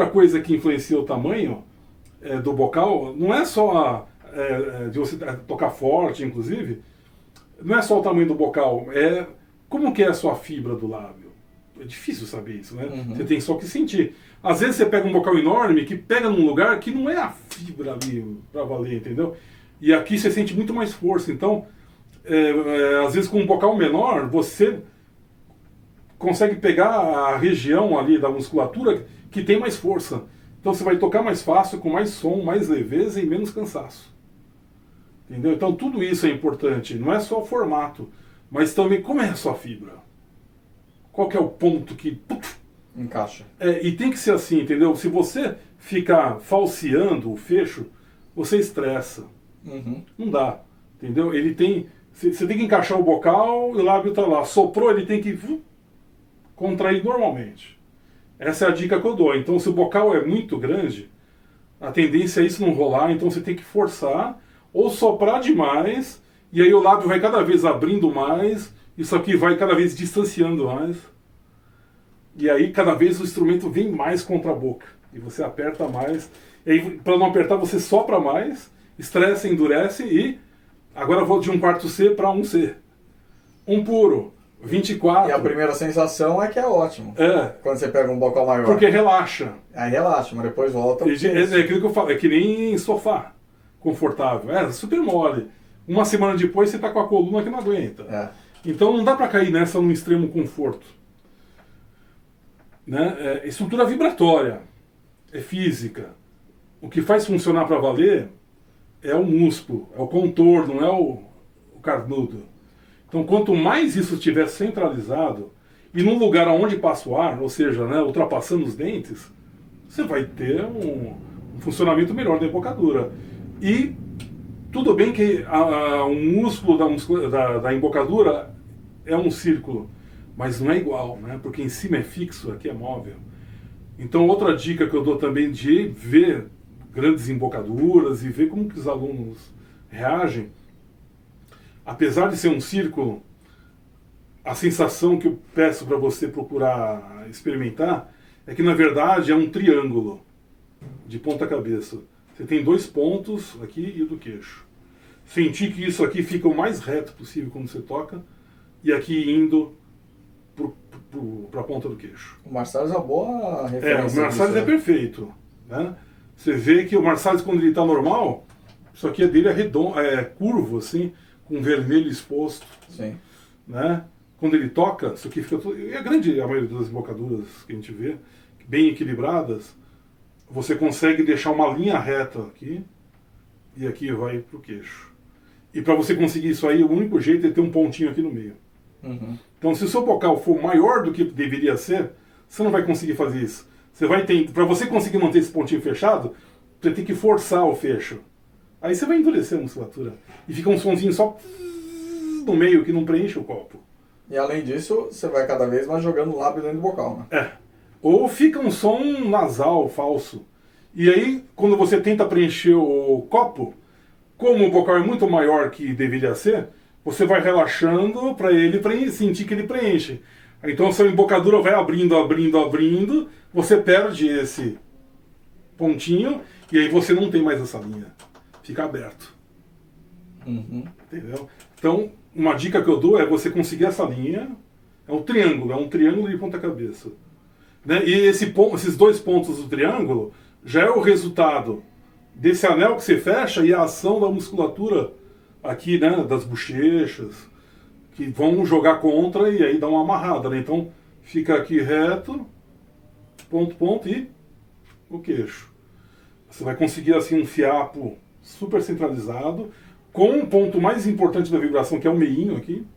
outra coisa que influencia o tamanho do bocal, não é só de você tocar forte, inclusive, não é só o tamanho do bocal, é como que é a sua fibra do lábio. É difícil saber isso, né? Uhum. Você tem só que sentir. Às vezes você pega um bocal enorme que pega num lugar que não é a fibra ali pra valer, entendeu? E aqui você sente muito mais força. Então, às vezes com um bocal menor, você consegue pegar a região ali da musculatura que tem mais força. Então você vai tocar mais fácil, com mais som, mais leveza e menos cansaço. Entendeu? Então tudo isso é importante. Não é só o formato, mas também como é a sua fibra. Qual que é o ponto que encaixa. E tem que ser assim, entendeu? Se você ficar falseando o fecho, você estressa. Uhum. Não dá, entendeu? Ele tem... Você tem que encaixar o bocal e o lábio está lá. Soprou, ele tem que contrair normalmente. Essa é a dica que eu dou. Então, se o bocal é muito grande, a tendência é isso não rolar, então você tem que forçar ou soprar demais, e aí o lábio vai cada vez abrindo mais, isso aqui vai cada vez distanciando mais. E aí, cada vez o instrumento vem mais contra a boca. E você aperta mais. E aí, para não apertar, você sopra mais, estressa, endurece e... Agora eu vou de 1/4 C para 1 C. Um puro, 24. E a primeira sensação é que é ótimo. Quando você pega um bocal maior. Porque relaxa. Aí relaxa, mas depois volta. É aquilo que eu falo, é que nem sofá confortável. É super mole. Uma semana depois você está com a coluna que não aguenta. Então não dá para cair nessa num extremo conforto. Né? Estrutura vibratória, é física. O que faz funcionar para valer é o músculo, é o contorno, não é o carnudo. Então quanto mais isso estiver centralizado, e num lugar onde passa o ar, ou seja, né, ultrapassando os dentes, você vai ter um funcionamento melhor da embocadura. E tudo bem que o músculo da embocadura é um círculo, mas não é igual, né? Porque em cima é fixo, aqui é móvel. Então outra dica que eu dou também de ver grandes embocaduras e ver como que os alunos reagem, apesar de ser um círculo, a sensação que eu peço para você procurar experimentar é que na verdade é um triângulo de ponta cabeça. Você tem 2 pontos aqui e o do queixo. Sentir que isso aqui fica o mais reto possível quando você toca e aqui indo para a ponta do queixo. O Marsalis é uma boa referência. O Marsalis é perfeito, né? Você vê que o Marsalis, quando ele está normal, isso aqui dele é redondo, é curvo, assim, com vermelho exposto. Sim. Né? Quando ele toca, isso aqui fica tudo... E a maioria das embocaduras que a gente vê, bem equilibradas, você consegue deixar uma linha reta aqui, e aqui vai para o queixo. E para você conseguir isso aí, o único jeito é ter um pontinho aqui no meio. Uhum. Então, se o seu bocal for maior do que deveria ser, você não vai conseguir fazer isso. Você vai ter, para você conseguir manter esse pontinho fechado, você tem que forçar o fecho. Aí você vai endurecer a musculatura. E fica um sonzinho só no meio que não preenche o copo. E além disso, você vai cada vez mais jogando o lábio dentro do bocal, né? Ou fica um som nasal falso. E aí, quando você tenta preencher o copo, como o bocal é muito maior que deveria ser, você vai relaxando para ele sentir que ele preenche. Então a sua embocadura vai abrindo, abrindo, abrindo, você perde esse pontinho e aí você não tem mais essa linha. Fica aberto. Uhum. Entendeu? Então, uma dica que eu dou é você conseguir essa linha, é um triângulo de ponta cabeça. Né? E esses 2 pontos do triângulo já é o resultado desse anel que você fecha e a ação da musculatura aqui, né, das bochechas, que vão jogar contra e aí dá uma amarrada, né? Então fica aqui reto, ponto, ponto e o queixo. Você vai conseguir assim um fiapo super centralizado, com um ponto mais importante da vibração, que é o meinho aqui,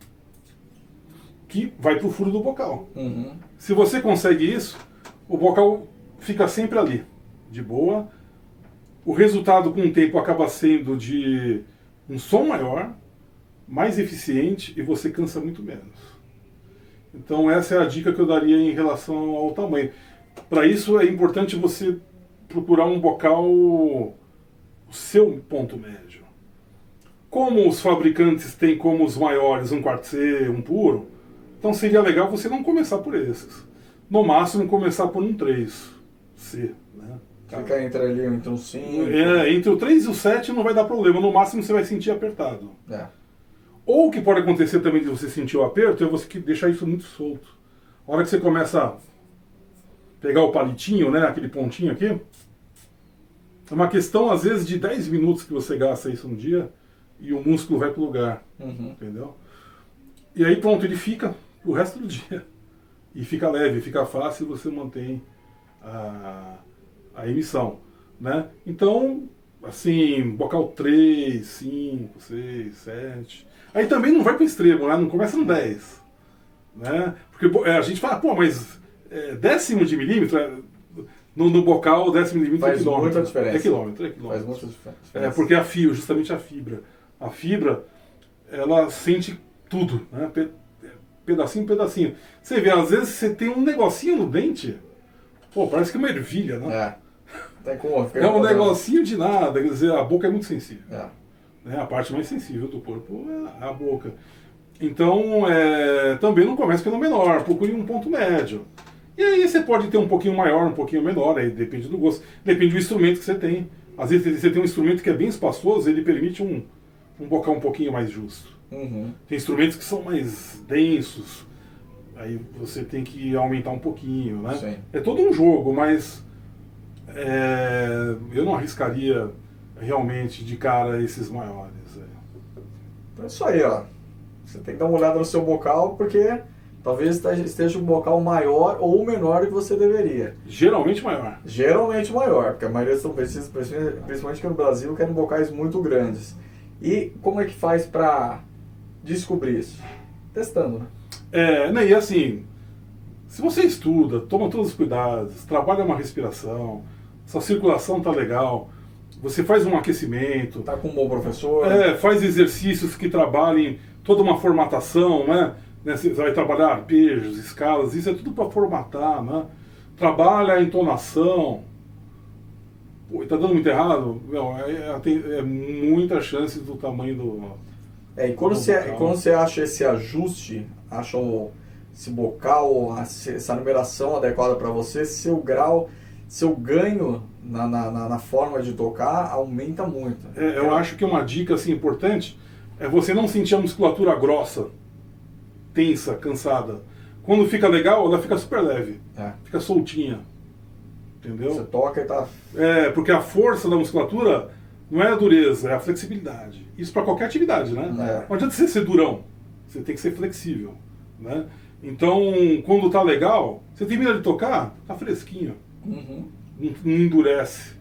que vai para o furo do bocal. Uhum. Se você consegue isso, o bocal fica sempre ali, de boa. O resultado com o tempo acaba sendo de um som maior, mais eficiente e você cansa muito menos. Então essa é a dica que eu daria em relação ao tamanho. Para isso é importante você procurar um bocal, o seu ponto médio. Como os fabricantes têm como os maiores 1/4 C, um puro, então seria legal você não começar por esses. No máximo começar por um 3 C. Né? Fica entre ali, entre um 5. Entre o 3 e o 7 não vai dar problema, no máximo você vai sentir apertado. Ou o que pode acontecer também de você sentir o aperto é você deixar isso muito solto. A hora que você começa a pegar o palitinho, né, aquele pontinho aqui, é uma questão às vezes de 10 minutos que você gasta isso no dia e o músculo vai pro lugar, entendeu? E aí pronto, ele fica o resto do dia. E fica leve, fica fácil e você mantém a emissão, né? Então, assim, bocal 3, 5, 6, 7. Aí também não vai para o extremo, né? Não começa no 10. Né? Porque a gente fala, pô, mas décimo de milímetro, no bocal, décimo de milímetro faz é quilômetro. Muita diferença. É quilômetro. Faz muita diferença. Porque justamente a fibra. A fibra, ela sente tudo, né? Pedacinho, pedacinho. Você vê, às vezes você tem um negocinho no dente, pô, parece que é uma ervilha, né? É um negocinho de nada, quer dizer, a boca é muito sensível. Né? A parte mais sensível do corpo é a boca. Então, também não comece pelo menor, procure um ponto médio. E aí você pode ter um pouquinho maior, um pouquinho menor, aí depende do gosto, depende do instrumento que você tem. Às vezes você tem um instrumento que é bem espaçoso, ele permite um bocal um pouquinho mais justo. Tem instrumentos que são mais densos, aí você tem que aumentar um pouquinho, né? Sim. É todo um jogo, mas eu não arriscaria realmente de cara esses maiores. Então é isso aí, ó. Você tem que dar uma olhada no seu bocal, porque talvez esteja um bocal maior ou menor do que você deveria. Geralmente maior. Geralmente maior, porque a maioria são principalmente aqui no Brasil, querem bocais muito grandes. E como é que faz para descobrir isso? Testando, né? E assim, se você estuda, toma todos os cuidados, trabalha uma respiração, sua circulação tá legal, você faz um aquecimento, tá com um bom professor, faz exercícios que trabalhem toda uma formatação, né? Você vai trabalhar arpejos, escalas, isso é tudo para formatar, né? Trabalha a entonação. Pô, tá dando muito errado? Não, é muita chance do tamanho do... E quando você acha esse ajuste, acha esse bocal, essa numeração adequada para você, seu ganho na forma de tocar aumenta muito. Eu acho que uma dica assim, importante é você não sentir a musculatura grossa, tensa, cansada. Quando fica legal, ela fica super leve, fica soltinha. Entendeu? Você toca e tá... porque a força da musculatura não é a dureza, é a flexibilidade. Isso para qualquer atividade, né? Não adianta você ser durão, você tem que ser flexível, né? Então, quando tá legal, você termina de tocar, tá fresquinho. Não endurece.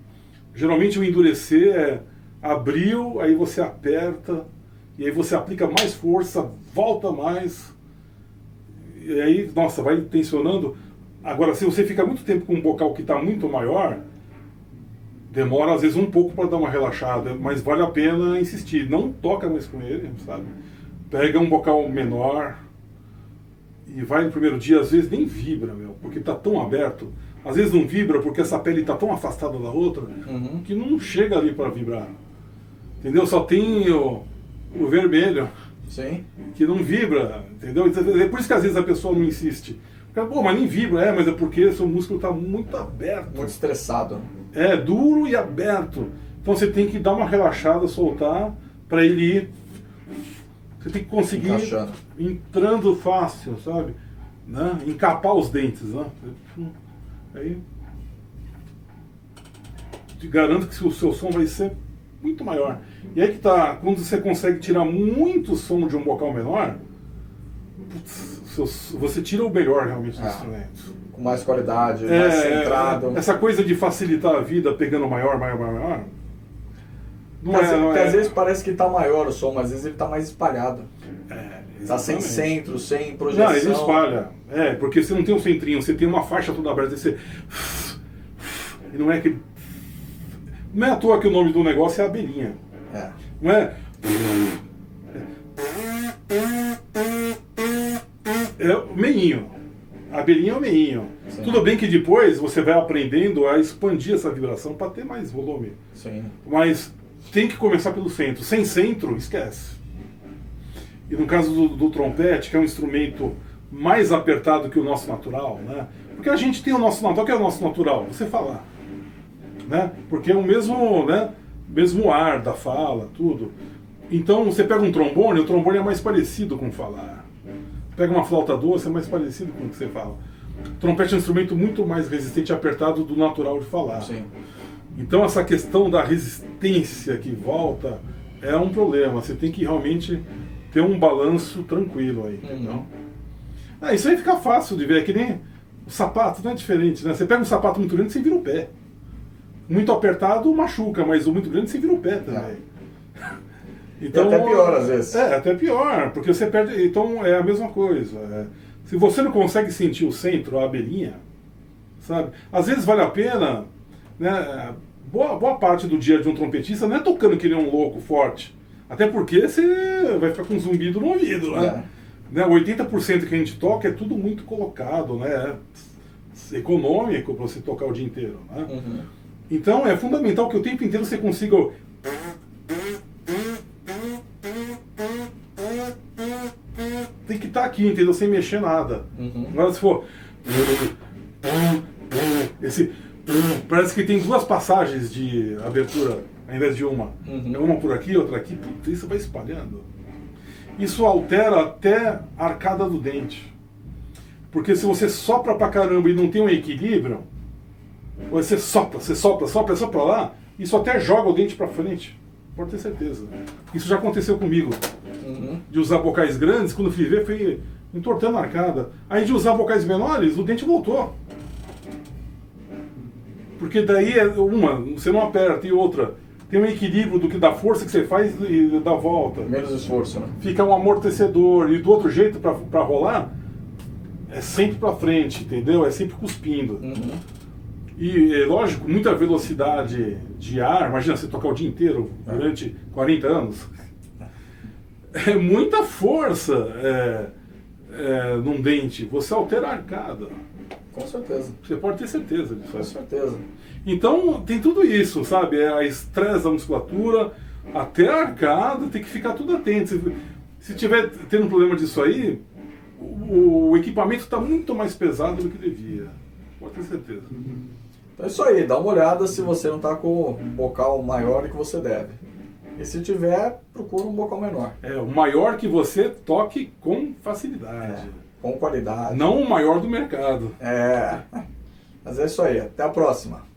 Geralmente o endurecer abriu, aí você aperta, e aí você aplica mais força, volta mais, e aí, nossa, vai tensionando. Agora, se você fica muito tempo com um bocal que está muito maior, demora às vezes um pouco para dar uma relaxada, mas vale a pena insistir. Não toca mais com ele, sabe? Pega um bocal menor e vai no primeiro dia, às vezes nem vibra, porque está tão aberto. Às vezes não vibra porque essa pele está tão afastada da outra que não chega ali para vibrar. Entendeu? Só tem o vermelho. Sim. Que não vibra, entendeu? É por isso que às vezes a pessoa não insiste. Pô, mas nem vibra, mas é porque seu músculo está muito aberto. Muito estressado. Duro e aberto. Então você tem que dar uma relaxada, soltar, para ele ir. Você tem que conseguir entrando fácil, sabe? Né? Encapar os dentes, né? Aí te garanto que o seu som vai ser muito maior. E aí que tá, quando você consegue tirar muito som de um bocal menor, você tira o melhor realmente do instrumento. Com mais qualidade, mais centrado. Essa coisa de facilitar a vida pegando maior. Porque às vezes parece que está maior o som, mas às vezes ele está mais espalhado. Está sem centro, sem projeção. Não, ele espalha. Porque você não tem um centrinho, você tem uma faixa toda aberta. Você... E não é que... Não é à toa que o nome do negócio é abelhinha. Não é? É o meinho. A abelhinha é o meinho. Sim. Tudo bem que depois você vai aprendendo a expandir essa vibração para ter mais volume. Sim. Mas tem que começar pelo centro. Sem centro, esquece. E no caso do trompete, que é um instrumento mais apertado que o nosso natural, né? Porque a gente tem o nosso natural. O que é o nosso natural? Você falar. né? Porque é o mesmo, né, mesmo ar da fala, tudo. Então você pega um trombone, o trombone é mais parecido com falar. Pega uma flauta doce, é mais parecido com o que você fala. O trompete é um instrumento muito mais resistente e apertado do natural de falar. Sim. Então essa questão da resistência que volta é um problema. Você tem que realmente ter um balanço tranquilo aí. Então, isso aí fica fácil de ver, é que nem o sapato, não é diferente, né? Você pega um sapato muito grande, você vira o pé. Muito apertado machuca, mas o muito grande você vira o pé também. Então, é até pior às vezes. É, até pior, porque você perde. Então é a mesma coisa. Se você não consegue sentir o centro, a abelhinha, sabe? Às vezes vale a pena, né? Boa parte do dia de um trompetista não é tocando que nem um louco forte. Até porque você vai ficar com um zumbido no ouvido, né? 80% que a gente toca é tudo muito colocado, né? Econômico para você tocar o dia inteiro, né? Então é fundamental que o tempo inteiro você consiga. Tem que estar aqui, entendeu? Sem mexer nada. Agora se for. Parece que tem duas passagens de abertura ao invés de uma. Uma por aqui, outra aqui. Puta, isso vai espalhando. Isso altera até a arcada do dente. Porque se você sopra pra caramba e não tem um equilíbrio, você sopra lá, isso até joga o dente pra frente. Pode ter certeza. Isso já aconteceu comigo. De usar bocais grandes, quando fui ver, foi entortando a arcada. Aí de usar bocais menores, o dente voltou. Porque daí você não aperta, e outra, tem um equilíbrio do que da força que você faz e da volta. Menos esforço, né? Fica um amortecedor. E do outro jeito, pra rolar, é sempre pra frente, entendeu? É sempre cuspindo. E, lógico, muita velocidade de ar. Imagina você tocar o dia inteiro durante 40 anos. É muita força num dente. Você altera a arcada. Com certeza. Você pode ter certeza disso. Com certeza. Então, tem tudo isso, sabe? É a estresse da musculatura, até a arcada, tem que ficar tudo atento. Se tiver tendo um problema disso aí, o equipamento está muito mais pesado do que devia. Pode ter certeza. Então é isso aí, dá uma olhada se você não está com um bocal maior do que você deve. E se tiver, procura um bocal menor. O maior que você toque com facilidade. Com qualidade. Não o maior do mercado. Mas é isso aí, até a próxima.